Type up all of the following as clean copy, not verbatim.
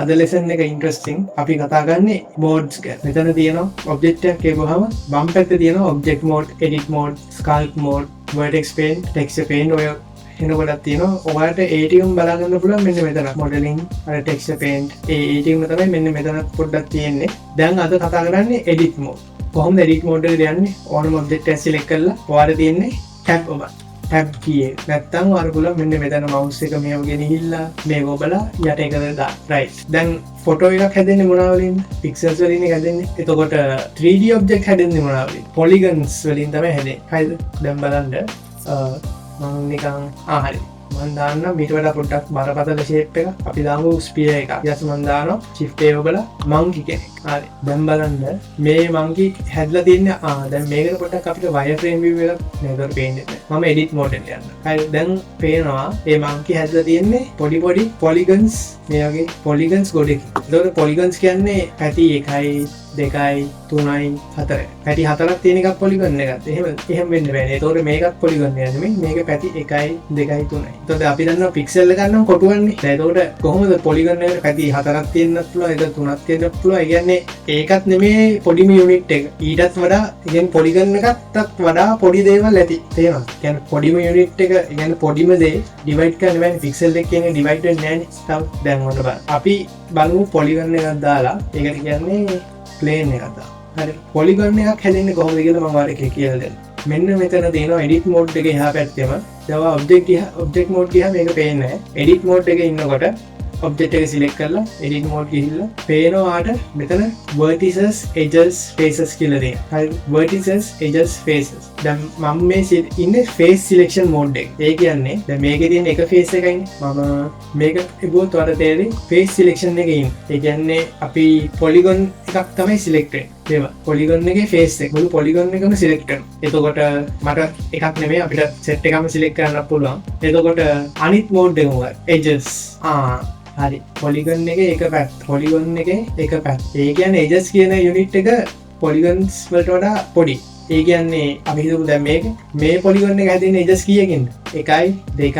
අද ලෙසන් එක ඉන්ට්‍රස්ටිං. අපි කතා කරන්නේ මෝඩ්ස් ගැන. මෙතන තියෙනවා ඔබ්ජෙක්ට් එකක් කියවුවහම වම් පැත්තේ තියෙනවා object mode, edit mode, sculpt mode, vertex paint, texture paint ඔය එන ගොඩක් තියෙනවා. ඔයාලට ඒ ටිකම බලා ගන්න පුළුවන් මෙන්න මෙතන. modeling, අර texture paint ඒ ටිකම තමයි මෙන්න මෙතන පොඩ්ඩක් තියෙන්නේ. දැන් අද කතා කරන්නේ edit mode. කොහොමද edit mode එකට යන්නේ? ඕනම ඔබ්ජෙක්ට් එකක් select කරලා ඔයාලට තියෙන්නේ tab ඔබ. tab key එක. නැත්තම් ඔයාලට පුළුවන් මෙන්න මෙතන mouse එක මේව ගෙනහිල්ලා මේක ඔබලා යට එකකට දාන්න. right. දැන් ෆොටෝ එකක් හැදෙන්නේ මොනවා වලින්ද? පික්සල්ස් වලින් හැදෙන්නේ. එතකොට 3D ඔබ්ජෙක්ට් හැදෙන්නේ මොනවා වලින්? polygons වලින් තමයි හැදෙන්නේ. හරිද? දැන් බලන්න මම නිකන් හරි මම දාන්න මීට වඩා පොඩ්ඩක් බරපතල ෂේප් එක. අපි දාමු ස්පියර් එකක්. ඊට මම දානවා shift a ඔබලා monkey කෙනෙක්. හරි. දැන් බලන්න මේ monkey හැදලා තියන්නේ දැන් මේකට පොඩ්ඩක් අපිට wireframe view එකක් නේද පේන්නේ. මම edit mode එකට යන්න. හරි. දැන් පේනවා මේ monkey හැදලා තියන්නේ පොඩි polygons මේ වගේ polygons ගොඩකින්. ඒතකොට polygons කියන්නේ පැති 1 2 3 4 පැති 4ක් තියෙන එකක් පොලිගන් එකක්. එහෙම වෙන්න බෑනේ. ඒතකොට මේකත් පොලිගන් එකක් නෙමෙයි. මේක පැති 1 2 3යි. එතකොට අපි දන්නවා පික්සල් එක ගන්නම් කොටුවන්නේ. දැන් ඒතකොට කොහොමද පොලිගන් එකට පැති 4ක් තියෙන්නත් පුළුවන්, ඒක 3ක් තියෙන්නත් පුළුවන්. ඒ කියන්නේ ඒකත් නෙමෙයි පොඩිම යුනිට් එක. ඊටත් වඩා කියන්නේ පොලිගන් එකටත් වඩා පොඩි දේවල් ඇති. තේරෙනවද? කියන්නේ පොඩිම යුනිට් එක, කියන්නේ පොඩිම දේ ඩිවයිඩ් කරන්න බෑනේ. පික්සල් එක කියන්නේ ඩිවයිඩ් වෙන්නේ නැහැ නේ. දැන් ඔන්න බලන්න. අපි බලමු පොලිගන් එකක් දාලා ඒකට කියන්නේ ප්ලේන් එකක් දාන්න. හරි. පොලිගන් එකක් හැදෙන්නේ කොහොමද කියලා මම ඔයාලට කියලා දෙන්න. මෙන්න මෙතන තියෙනවා edit mode එකේ එහා පැත්තේම. දැන් object mode ගියාම මේක පේන්නේ නැහැ. edit mode එකේ ඉන්නකොට object එක select කරලා edit mode ගිහිල්ලා පේනවාට මෙතන vertices, edges, faces කියලා තියෙනවා. හරි. vertices, edges, faces. දැන් මම මේ ඉන්නේ face selection mode එකේ. ඒ කියන්නේ දැන් මේකේ තියෙන එක face එකයිනේ. මම මේක ඉබුවොත් ඔයාලට තේරෙයි face selection එකේ ඉන්නේ. ඒ කියන්නේ අපි polygon එකක් තමයි select වෙන්නේ. ඒවා polygon එකේ face එක මුළු polygon එකම select කරනවා. එතකොට මට එකක් නෙමෙයි අපිට set එකම select කරන්න පුළුවන්. එතකොට අනිත් mode එක මොකක්ද? edges. හරි. polygon එකේ එක පැත්ත. polygon එකේ එක පැත්ත. ඒ කියන්නේ edges කියන unit එක polygons වලට වඩා පොඩි. ඒ කියන්නේ අපි හිතමු දැන් මේ polygon එක හැදෙන්නේ edges කීයකින්ද? 1 2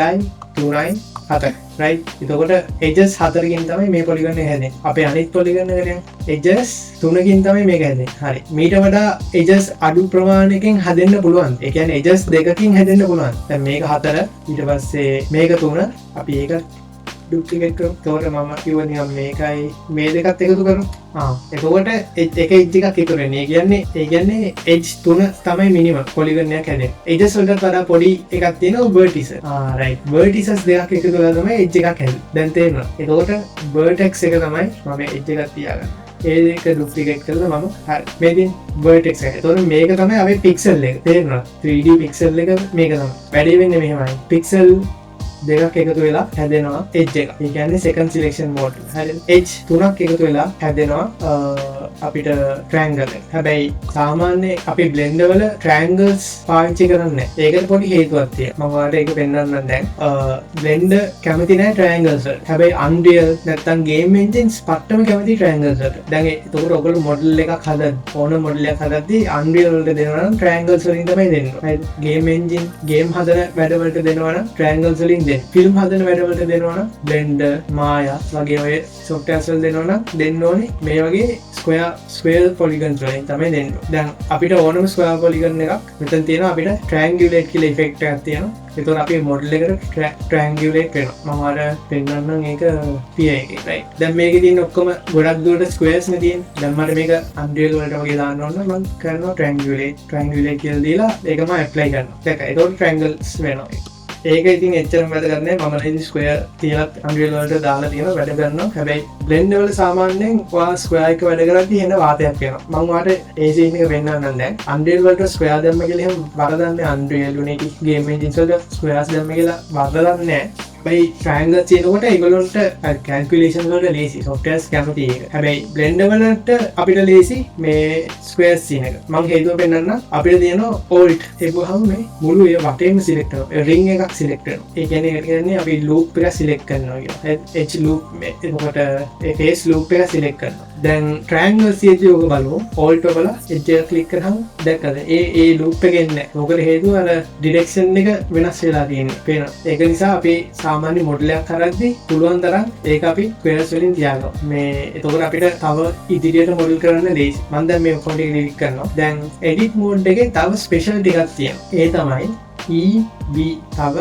3 4. right. එතකොට edges 4කින් තමයි මේ polygon එක හැදෙන්නේ. අපේ අනිත් polygon එකට edges 3කින් තමයි මේක හැදෙන්නේ. හරි. මීට වඩා edges අඩු ප්‍රමාණයකින් හැදෙන්න පුළුවන්. ඒ කියන්නේ edges 2කින් හැදෙන්න පුළුවන්. දැන් මේක 4 ඊට පස්සේ මේක 3 අපි ඒක duplicate කරමු. එතකොට මම කිව්වා නිකන් මේකයි මේ දෙකත් එකතු කරමු. එතකොට එක edge එකක් එකතු වෙන්නේ. ඒ කියන්නේ edge 3 තමයි minimum polygon එකක් හැදෙන්නේ. edges වලට වඩා පොඩි එකක් තියෙනවා vertices. right. vertices දෙකක් එකතු කරලා තමයි edge එකක් හැදෙන්නේ. දැන් තේරෙනවා. එතකොට vertex එක තමයි මම edge එකක් තියාගන්නේ. ඒ දෙක duplicate කරලා මම හරි මේකෙන් vertex එක. එතකොට මේක තමයි අපේ pixel එක. තේරෙනවද? 3D pixel එක මේක තමයි. වැඩි වෙන්නේ මෙහෙමයි. pixel දෙකක් එකතු වෙලා හැදෙනවා edge එක. ඒ කියන්නේ second selection mode. හරි. edge තුනක් එකතු වෙලා හැදෙනවා අපිට triangle එක. හැබැයි සාමාන්‍ය අපි blender වල triangles පාවිච්චි කරන්නේ නැහැ. ඒකට පොඩි හේතුවක් තියෙනවා. මම ඔයාලට ඒක පෙන්නන්නම් දැන්. blender කැමති නැහැ triangles වලට. හැබැයි Unreal නැත්තම් game engines පට්ටම කැමති triangles වලට. දැන් ඒකට ඔයගොල්ලෝ model එකක් හදද්දී ඕන model එකක් හදද්දී Unreal වලට දෙනවා නම් triangles වලින් තමයි දෙන්නේ. හරි. game engine game හදන වැඩ වලට දෙනවා නම් triangles වලින් ෆිල්ම් හදන වැඩවලට දෙනවනම් Blender, Maya වගේ ඔය softwares වල දෙනවනම් දෙන්න ඕනේ මේ වගේ square polygons වලින් තමයි දෙන්න. දැන් අපිට ඕනම square polygon එකක් මෙතන තියෙනවා. අපිට triangulate කියලා effect එකක් තියෙනවා. එතකොට අපි model එකට triangulate වෙනවා. මම අර පෙන්නන්නම් ඒක PI එකේ. right. දැන් මේකේ තියෙන ඔක්කොම ගොඩක් දුරට squares නේ තියෙන්නේ. දැන් මට මේක Unreal වලට වගේ දාන්න ඕන නම් මම කරනවා triangulate කියලා දීලා ඒකම apply කරනවා. දැන් එතකොට triangles වෙනවා. ඒක ඉතින් එච්චරම වැදගත් නෑ. මම ඉතින් square තියලා Unreal වලට දාලා තියෙනවා වැඩ කරනවා. හැබැයි Blender වල සාමාන්‍යයෙන් ඔයා square එක වැඩ කරද්දී එන වාතයක් එනවා. මම ඔයාලට ඒ scene එක පෙන්නන්නම් දැන්. Unreal වලට square දැම්ම කියලා එහෙම වරදන්නේ Unreal Unity game engines වල squares දැම්ම කියලා වරදන්නේ නෑ. හැබැයි triangle තියෙනකොට ඒගොල්ලොන්ට calculation වලට ලේසි. softwares කැමති ඒක. හැබැයි Blender වලට අපිට ලේසි මේ squares තියෙන එක. මම හේතුව පෙන්නන්න. අපිට තියෙනවා alt ඒකවහම මේ මුළු ඒ වටේම select කරනවා. ring එකක් select කරනවා. ඒ කියන්නේ ඒකට කියන්නේ අපි loop එක select කරනවා කියලා. edge loop එතකොට ඒ face loop එක select කරනවා. දැන් ට්‍රෑන්ගල් CSG ඔක බලමු. ඕල්ට් ඔබලා එජ් එක ක්ලික් කරාම දැක්කද? ඒ ලූප් එක එන්නේ නැහැ. මොකද හේතුව අර ඩිරෙක්ෂන් එක වෙනස් වෙලා තියෙන්නේ. පේනවා. ඒක නිසා අපි සාමාන්‍ය මොඩලයක් කරද්දී පුළුවන් තරම් ඒක අපි ස්ක්වයර්ස් වලින් තියාගමු. මේ එතකොට අපිට තව ඉදිරියට මොඩල් කරන්න ලේසි. මම දැන් මේ ඔක්කොම ටික ඩිලීට් කරනවා. දැන් එඩිට් මෝඩ් එකේ තව ස්පෙෂල් ටිකක් තියෙනවා. ඒ තමයි EB තව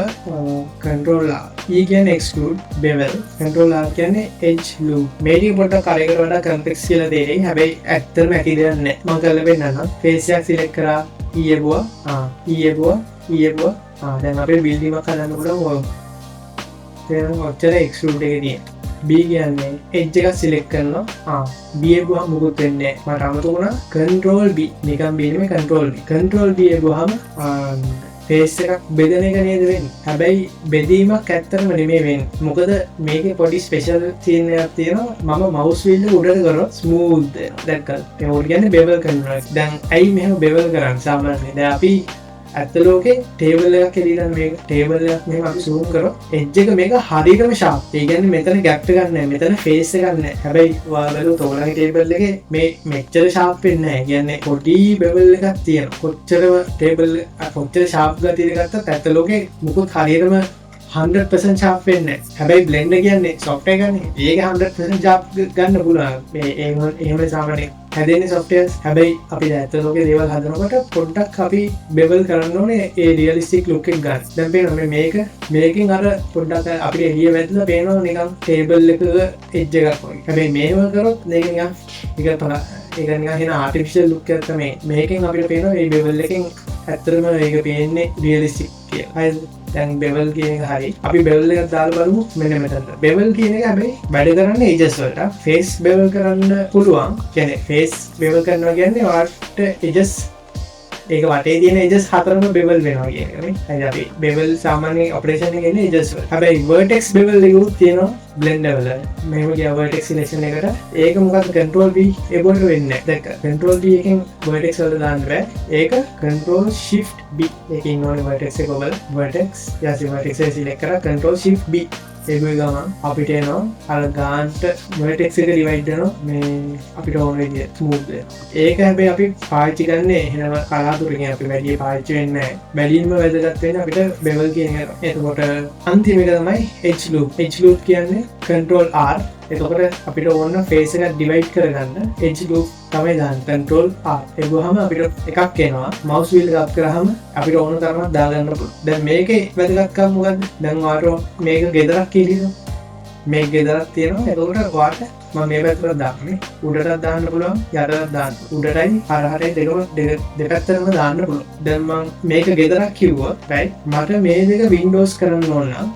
control R. E කියන්නේ extrude bevel, control R කියන්නේ edge loop. මේ ටික පොඩ්ඩක් කරේකට වඩා complex කියලා තේරෙයි. හැබැයි ඇත්තටම ඇති දෙයක් නැහැ. මම කරලා පෙන්නන්නම්. face එක select කරා E එබුවා දැන් අපේ building එකක් හදන්න පුළුවන්. දැන් ඔච්චර extrude එකේ තියෙන. B කියන්නේ edge එක select කරනවා. B එබුවා මුකුත් වෙන්නේ නැහැ. මට අමතක වුණා control B. නිකන් B නෙමෙයි control B. control B එබුවාම ෆේස් එකක් බෙදන එක නේද වෙන්නේ. හැබැයි බෙදීමක් ඇත්තටම නෙමෙයි වෙන්නේ. මොකද මේකේ පොඩි ස්පෙෂල් සීන් එකක් තියෙනවා. මම මවුස් වීල් එක උඩට කරොත් ස්මූත් වෙනවා. දැක්කද? ඒ උඩ කියන්නේ බෙවල් කරනවා. දැන් ඇයි මෙහෙම බෙවල් කරන්නේ සාමාන්‍යයෙන්? දැන් අපි ඇත්ත ලෝකේ ටේබල් එකක් එළියලා මේක ටේබල් එකක් මෙහෙම අපි zoom කරොත් එජ් එක මේක හරියටම sharp. ඒ කියන්නේ මෙතන gap එකක් නැහැ. මෙතන face එකක් නැහැ. හැබැයි ඔයාලා තෝරන ටේබල් එකේ මේ මෙච්චර sharp වෙන්නේ නැහැ. කියන්නේ පොඩි bevel එකක් තියෙනවා. කොච්චර sharp ගතියද ගත්තත් ඇත්ත ලෝකේ මුකුත් හරියටම 100% sharp වෙන්නේ නැහැ. හැබැයි blender කියන්නේ software ගන්නේ. ඒක 100% sharp ගන්න පුළුවන්. මේ එහෙම සාමාන්‍යයෙන් හැදෙන්නේ softwares. හැබැයි අපි ඇත්ත ලෝකේ දේවල් හදනකොට පොඩ්ඩක් අපි bevel කරන්න ඕනේ ඒ realistic look එක ගන්න. දැන් පේනවා මේකෙන් අර පොඩ්ඩක් අපිට එළිය වැදලා පේනවා නිකන් table එකක edge එකක් වගේ. හැබැයි මේව කරොත් මේක නිකන් හින artificial look එකක් තමයි. මේකෙන් අපිට පේනවා මේ bevel එකෙන් ඇත්තටම ඒක පේන්නේ realistic කියලා. හරිද? දැන් bevel කියන එක හරි. අපි bevel එකක් දාලා බලමු මෙන්න මෙතනට. bevel කියන එක හැබැයි වැඩ කරන්නේ edges වලට. face bevel කරන්න පුළුවන්. කියන්නේ face bevel කරනවා කියන්නේ ඔයාලට edges ඒක වටේ තියෙන edges හතරම bevel වෙනවා කියන එක නේ. හරි අපි bevel සාමාන්‍ය operation එකේ ඉන්නේ edges වල. හැබැයි vertex bevel එකකුත් තියෙනවා blender වල. මේක ගියා vertex selection එකට. ඒක මොකක්ද control V එබොට වෙන්නේ නැහැ. දැක්ක. control V එකෙන් vertex වල දාන්න බෑ. ඒක control shift B එකකින් ඕනේ vertex එක වල vertex vertex එක select කරලා control shift B ඒගොල්ලෝ ගමන් අපිට එනවා අර ගාන්ට vertex එක divide වෙනවා මේ අපිට ඕන විදිහට smooth වෙනවා. ඒක හැබැයි අපි පාවිච්චි කරන්නේ එහෙම කලාතුරකින් අපි වැඩි පාවිච්චි වෙන්නේ නැහැ. බැලීම වැදගත් වෙන්නේ අපිට bevel කියන එක. එතකොට අන්තිම එක තමයි edge loop. edge loop කියන්නේ control R. එතකොට අපිට ඕන face එක divide කරගන්න edge loop තමයි දාන්න. control R. ඒගොහම අපිට එකක් එනවා. mouse wheel එක up කරාම අපිට ඕන තරමක් දාගන්න පුළුවන්. දැන් මේකේ වැදගත්කම මොකද්ද? දැන් ඔයාලට මේක ගෙදරක් කියලා මේක ගෙදරක් තියෙනවා. එතකොට ඔයාලට මම මේ පැත්තට දාන්නේ. උඩටත් දාන්න පුළුවන්, යටටත් දාන්න. උඩටයි හරහරේ දෙපැත්තටම දාන්න පුළුවන්. දැන් මම මේක ගෙදරක් කිව්වා. right? මට මේ දෙක windows කරන්න ඕන නම්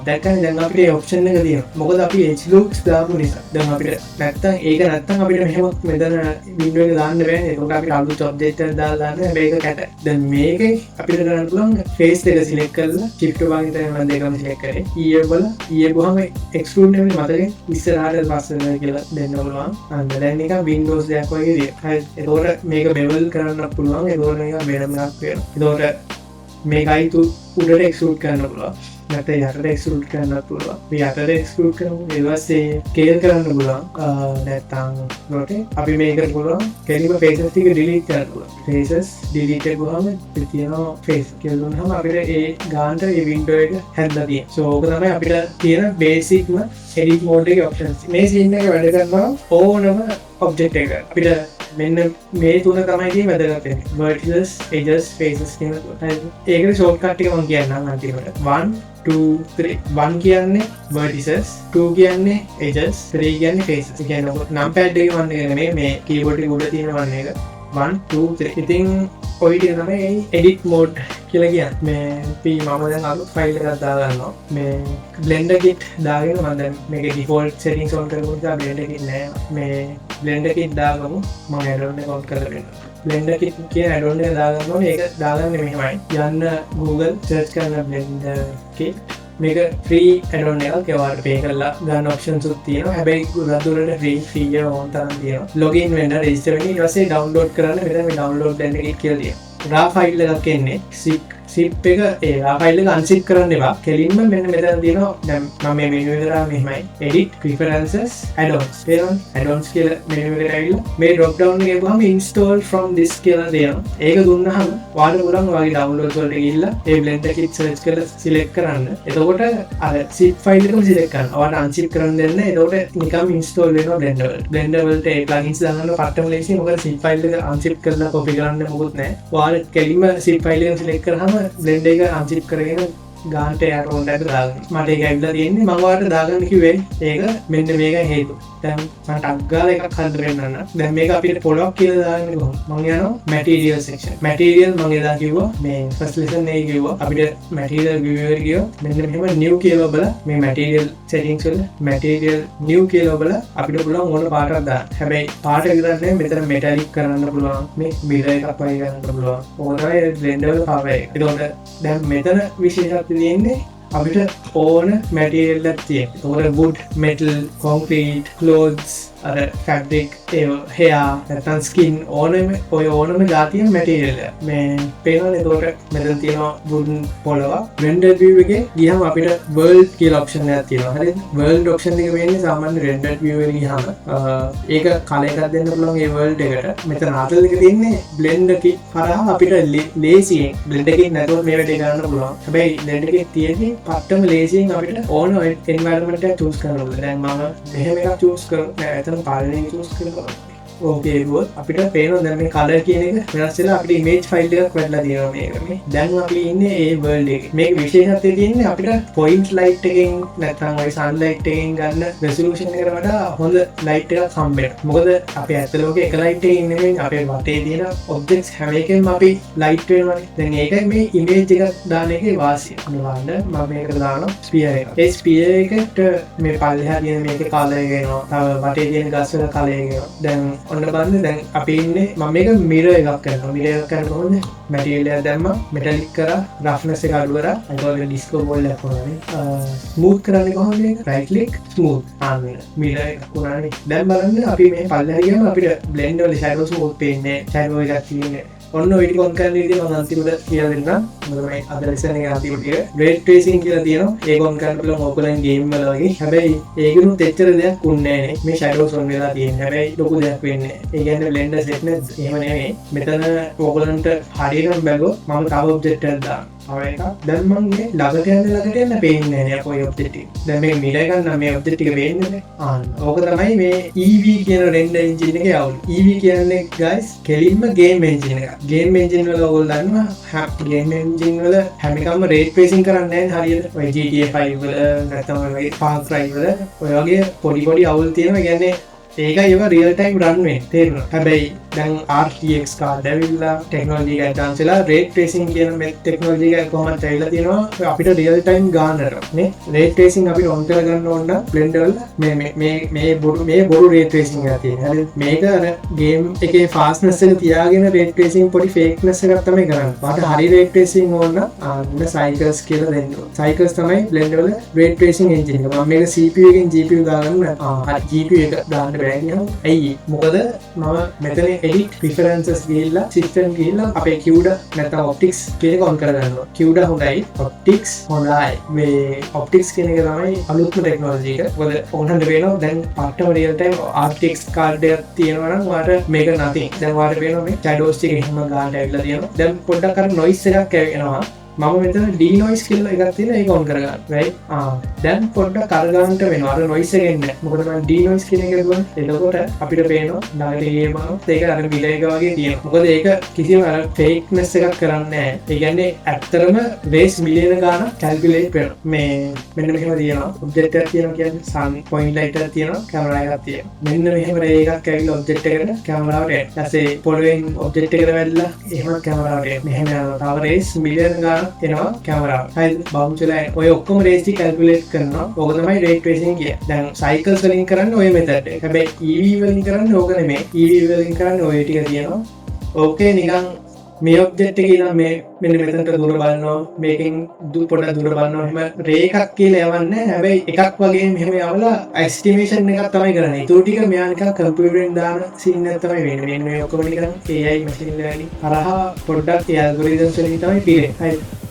දැක්කනේ දැන් අපිට මේ option එක තියෙනවා. මොකද අපි edge loops දාපු නිසා. දැන් අපිට නැත්තම් අපිට මෙහෙම මෙතන window එක දාන්න බෑනේ. ඒකට අපිට අලුත් object එකක් දාලා දාන්න. හැබැයි ඒක කැට. දැන් මේකේ අපිට කරන්න පුළුවන් face එක select කරලා shift වලින් තමයි මම දෙකම select කරේ. E වහම extrude නෙමෙයි මතකේ ඉස්සරහට පස්සට දෙන්න පුළුවන්. අන්න දැන් නිකන් Windows දෙයක් වගේ දිය. හරි. ඒතකොට මේක bevel කරන්න පුළුවන්. ඒතකොට නිකන් වෙනම එකක් වෙනවා. ඒතකොට මේකයි උඩට extrude කරන්න පුළුවන්. නැත්නම් යටට extrude කරන්න පුළුවන්. මේ යටට extrude කරමු. ඊට පස්සේ scale කරන්න පුළුවන්. නැත්නම් නෝටේ අපි මේක පුළුවන්. කෙලිම faces ටික delete කරන්න පුළුවන්. faces delete කරගුවාම තියෙනවා face කියලා දුන්නාම අපිට ඒ ගානට ඒ window එක හැදලා තියෙනවා. so ඕක තමයි අපිට තියෙන basicම edit mode එකේ options. මේ scene එක වැඩ කරනවා ඕනම object එක. අපිට මෙන්න මේ තුන තමයි තියෙන්නේ වැදගත් වෙන්නේ. vertices, edges, faces කියන තුන. ඒකට shortcut ටික මම කියන්නම් අන්තිමට. 1 2 3 1 කියන්නේ vertices, 2 කියන්නේ edges, 3 කියන්නේ faces. ඒ කියන්නේ numpad එකේ වන්නේ නෙමෙයි මේ keyboard එකේ උඩ තියෙන වන්නේ එක. 1 2 3. ඉතින් ඔය ටික තමයි edit mode කියලා කියන්නේ. මේ මම දැන් අලුත් ෆයිල් එකක් දාගන්නවා. මේ blender kit දාගෙන මම දැන් මේකේ default settings on කරගමු. blender kit නෑ. මේ blender kit දාගමු. මම add-on එක on කරලා දෙන්නම්. blender kit කියන add-on එක දාගන්න ඕනේ. ඒක දාගන්නේ මෙහෙමයි. යන්න Google search කරන blender kit. මේක free add-on එකක්. ඒවට pay කරලා ගන්න options උත් තියෙනවා. හැබැයි ගොඩක් free එක ඕන තරම් තියෙනවා. login වෙන්න register වෙන්න ඊට පස්සේ download කරන්න මෙතන මේ download blender kit කියලා තියෙනවා. raw file එකක් එන්නේ 6 සිප් එක ඒ ෆයිල් එක අන්සිප් කරන්න එපා. කෙලින්ම මෙන්න මෙතන තියෙනවා දැන් මම මේ මෙනු එක කරා මෙහෙමයි. edit preferences add-ons. තේරෙනවද? add-ons කියලා මෙනු එකට ඇවිල්ලා මේ drop down එකේ ගිහම install from this කියලා තියෙනවා. ඒක දුන්නාම ඔයාලට පුළුවන් ඔයාගේ downloads වලට ගිහිල්ලා ඒ blender kit search කරලා select කරන්න. එතකොට අර zip file එකම select කරන්න. ඔයාලට unzip කරන්න දෙන්න. එතකොට නිකම් install වෙනවා blender වලට. blender වලට ඒ plugins දාන්න පට්ටම ලේසි. මොකද zip file එක unzip කරලා copy කරන්න මොකුත් නැහැ. ඔයාලට කෙලින්ම zip file එක select කරාම blender එක unzip කරගෙන ගානට යට හොන්ඩට දාගන්න. මට ඒක ඇවිල්ලා තියෙන්නේ මම ඔයාලට දාගන්න කිව්වේ ඒක මෙන්න මේකයි හේතුව. දැන් මම ටග් ගාලා එකක් හදලා පෙන්නන්න. දැන් මේක අපිට පොලොක් කියලා දාන්නේ කොහොමද? මම යනවා material section. material මම එදා කිව්වා මේ first lesson එකේ කිව්වා අපිට material viewer ගියෝ මෙන්න මෙහෙම new කියලා බලලා මේ material settings වල material new කියලා බලලා අපිට පුළුවන් ඕන පාටක් දාන්න. හැබැයි පාට විතරක් නෙමෙයි මෙතන metallic කරන්න පුළුවන්. මේ mirror එකක් වගේ කරන්න පුළුවන්. ඕක තමයි blender වල power එක. ඒකෝට දැන් මෙතන විශේෂත්වය තියෙන්නේ අපිට ඕන මැටීරියල් එකක් තියෙනවා. ඒකට wood, metal, concrete, clothes, අර fabric, hair, නැත්නම් skin ඕනම જાතිය මැටීරියල් එක. මේ පේනවනේ ඒකට මෙතන තියෙනවා wooden පොළව. render view එකේ ගියහම අපිට world කියලා option එකක් තියෙනවා. හරිද? world option එක වෙන්නේ සාමාන්‍ය render view එකේ ගියහම ඒක කල එකක් දෙන්න පුළුවන් ඒ world එකට. මෙතන අතල එක තියෙන්නේ blender kit කරා අපිට ලේසියෙන් blender kit නැතුව මේ වැඩේ කරන්න පුළුවන්. හැබැයි blender kit තියෙන්නේ පට්ටම ලේසියෙන් අපිට ඕන environment එකක් choose කරන්න ඕනේ. දැන් මම මෙහෙම එකක් choose කරනවා. එතන පාලනය choose කරනවා. ඕකේ ගුවොත් අපිට පේනවා දැන් මේ color කියන එක වෙනස් වෙලා අපිට image file එකක් වැටලා තියෙනවා මේක. මේ දැන් අපි ඉන්නේ ඒ world එකේ. මේක විශේෂත්වය තියෙන්නේ අපිට point light එකෙන් නැත්නම් ওই sunlight එකෙන් ගන්න resolution එකට වඩා හොඳ light එකක් හම්බ වෙනවා. මොකද අපි ඇත්ත ලෝකේ එක light එකකින් නෙමෙයි අපේ වටේ තියෙන objects හැම එකෙම අපි light වෙනවානේ. දැන් ඒකයි මේ image එකක් දාන එකේ වාසිය. අනිවාර්යයෙන් මම මේකට දානවා sphere එක. ඒ sphere එකට මේ පල්ලෙහා තියෙන මේකේ color එක එනවා. තව වටේ තියෙන ගස් වල color එක එනවා. දැන් ඔන්න බලන්න දැන් අපි ඉන්නේ මම මේක mirror එකක් කරනවා. mirror එකක් කරනකොට material එක දැම්මා metallic කරා roughness එක අඩු කරා අනිවාර්යෙන් disco ball එකක් වුණානේ. smooth කරන්නේ කොහොමද මේක? right click smooth. ආන්න mirror එක වුණානේ. දැන් බලන්න අපි මේ පල්ලෙහා ගියාම අපිට blend වල shadow smooth පේන්නේ. shadow එකක් තියෙන්නේ. ඔන්න ඔය ටික ඔන් කරන්න විදිහ මම අන්තිමට කියලා දෙන්නම්. මොකද මේ අද ලෙසන් එකේ අන්තිම ටික ray tracing කියලා තියෙනවා. ඒක ඔන් කරන්න පුළුවන් ඕකලයින් ගේම් වල වගේ. හැබැයි ඒකෙනුත් එච්චර දෙයක් උන්නේ නැහැ නේ. මේ shadows on වෙලා තියෙන්නේ. හැබැයි ලොකු දෙයක් වෙන්නේ නැහැ. ඒ කියන්නේ blender set නැත්. එහෙම නෙමෙයි. මෙතන ඕකලන්ට හරියටම බැලුවොත් මම තව object එකක් දානවා. දැන් මම මේ ළඟට යන්න පේන්නේ නැහැ කොයි ඔබ්ජෙක්ට් එක. දැන් මේ මිල ගන්න මේ ඔබ්ජෙක්ට් එක පේන්නේ නැහැ. ආන්න. ඕක තමයි මේ EV කියන render engine එකේ අවුල. EV කියන්නේ guys කෙලින්ම game engine එක. game engine වල ඔයගොල්ලෝ දන්නවා game engine වල හැම එකම ray tracing කරන්නේ නැහැ හරියට. ඔය GTA 5 වල නැත්නම් ඔය Far Cry වල ඔය වගේ පොඩි අවුල් තියෙනවා. කියන්නේ ඒකයි ඒවා real time run වෙන්නේ. තේරෙනවද? හැබැයි දැන් RTX කාඩ් ඇවිල්ලා ටෙක්නොලොජි එක ඇඩ්වාන්ස් වෙලා ray tracing කියන මේ ටෙක්නොලොජි එක කොහොමද ඇවිල්ලා තියෙනවා අපිට real time ගන්නට නේ ray tracing අපිට on කරගන්න ඕන නම් blender වල මේ බොරු ray tracing එකක් තියෙනවා. හරිද? මේක අර game එකේ fastness එක තියාගෙන ray tracing පොඩි fakeness එකක් තමයි කරන්නේ. වාට හරි ray tracing ඕන නම් අන්න cycles කියලා දෙන්න ඕන. cycles තමයි blender වල ray tracing engine එක. මම මේක CPU එකෙන් GPU දාගන්න හරි GPU එක දාන්න බෑ කියනවා. ඇයි? මොකද මම මෙතන edit preferences ගිහිල්ලා system ගිහිල්ලා අපේ CUDA නැත්නම් optics කියන එක on කරගන්නවා. CUDA හොඳයි, optics හොඳයි. මේ optics කියන එක තමයි අලුත්ම ටෙක්නොලොජි එක. මොකද ඕනහඳ වෙනවා දැන් පට්ටම real time RTX කාඩ් එකක් තියෙනවා නම් ඔයාලට මේක nothing. දැන් ඔයාලට වෙනවා මේ shadows එක එහෙම ගන්නට ඇවිල්ලා තියෙනවා. දැන් පොඩ්ඩක් අර noise එකක් එනවා. මම මෙතන denoise කියලා එකක් තියෙනවා ඒක on කරගන්න. right? දැන් පොඩ්ඩක් අරගන්නට වෙනවා. අර noise එක එන්නේ. මොකද මම denoise කියන එක දුවන්නේ. එතකොට අපිට පේනවා ඩයග්‍රෑම් එකක් ඒක අර මිල එක වගේ තියෙනවා. මොකද ඒක කිසිම අර fakeness එකක් කරන්නේ නැහැ. ඒ කියන්නේ ඇත්තටම race මිලියන ගාණක් calculate වෙනවා. මේ මෙන්න මෙහෙම තියෙනවා. object එකක් තියෙනවා කියන්නේ sun point light එකක් තියෙනවා, camera එකක් තියෙනවා. මෙන්න මෙහෙම ray එකක් ඇවිල්ලා object එකට camera එකට එනවා. ඊපස්සේ පොළවෙන් object එකට වැල්ලා එහෙම camera එකට මෙහෙම යනවා. තව race මිලියන ගාණක් එනවා කැමරාව. හරිද? බවුන්ස් වෙලා ඔය ඔක්කොම රේස් ටික කැල්කියුලේට් කරනවා. ඕක තමයි ray tracing කියන්නේ. දැන් cycles වලින් කරන්නේ ඔය මෙතඩ් එක. හැබැයි EV වලින් කරන්නේ ඕක නෙමෙයි. EV වලින් කරන්නේ ඔය ටික තියෙනවා. ඕකේ නිකන් මේ ඔබ්ජෙක්ට් එක ඉඳන් මේ මෙන්න මෙතනට දුර බලනවා මේකෙන් පොඩ්ඩක් දුර බලනවා එහෙම රේකක් කියලා යවන්නේ හැබැයි එකක් වගේ මෙහෙම යවලා එස්ටිමේෂන් එකක් තමයි කරන්නේ ඒ ටික මෙයා නිකන් කම්පියුටරෙන් දාන සීන් එක තමයි වෙන්නේ මෙන්න මේ ඔක්කොම නිකන් AI මැෂින් ලර්නින් හරහා පොඩ්ඩක් ඒ ඇල්ගොරිතම්ස් වලින් තමයි පිරෙන්නේ හරි